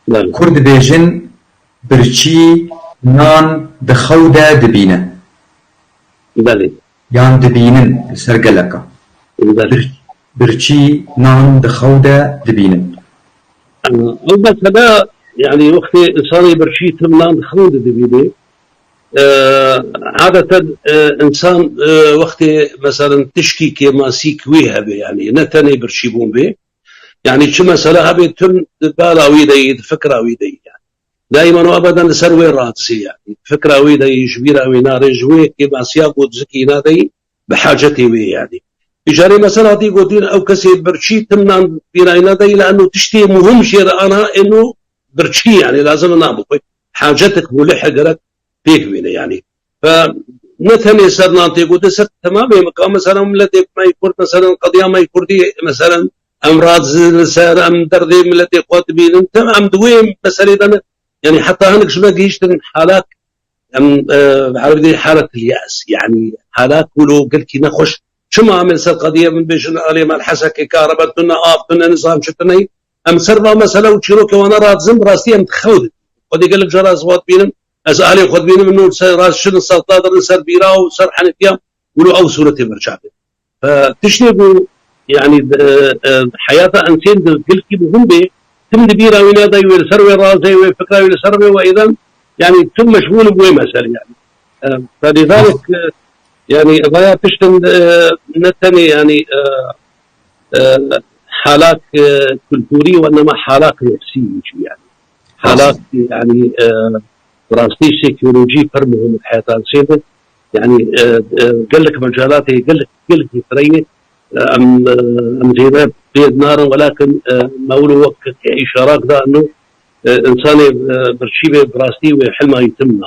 بله كرد بيجن برشي نان دخودة دبينة بله يان دبينن سرقلقة بله برشي نان دخودة دبينن بس هذا يعني وقت إنسان برشي تمنان خود دبينه عادة إنسان وقت مثلا تشكي كما سيك ويها به يعني نتني برشيبون به يعني شو مثلا هبي تن بالا ويدي فكرة ويدي يعني دائما وابدا سروي راسي يعني فكرة ويدي جبيرة وينار جوي كما سياق وتزكي نادي بحاجتي به يعني إجاري مثلا دي قدين أو كسي برشي تمنان بينا نادي لأنه تشتي مهم شيء أنا إنه برشي يعني لازم نابو حاجتك ملحق لك فيك بينا يعني فنتني صرنا تيقول تسر تمام مقام مثلا ملتي ما يكون مثلا قضية ما يكون دي مثلا امراض سار ام دردي ملتي قوت بين انت ام دويم مثلا يعني حتى هنك شبه جيشتن حالات ام بعربي حاله الياس يعني حالات ولو قلت نخش شو ما عمل سر قضيه من بيش علي مال حسك كهربتنا افنا نظام شتني ام سربا مثلا وتشيروك وانا رات زم راستي ام تخود ودي قال لك جراس وات بينن اسالي خذ بين منه راس شنو سلطات سر بيرا وسر حنفيا ولو او سورتي برجع فتشنبوا يعني حياته انسان قلت مهم به تم دبيرا وينادي ويسروي راسي وفكره ويسروي واذا يعني تم مشغول بوي مسألة يعني فلذلك يعني ضياع تشتم نتني يعني حالات كلتورية وانما حالات نفسية يعني حالات يعني راستي سيكولوجي فرمهم الحياة الانسانية يعني قال لك مجالاتي قال لك فريه ام زينات بيد نار ولكن مولو وقت اشارات ذا انه انسان برشيبه براستي وحلمه يتم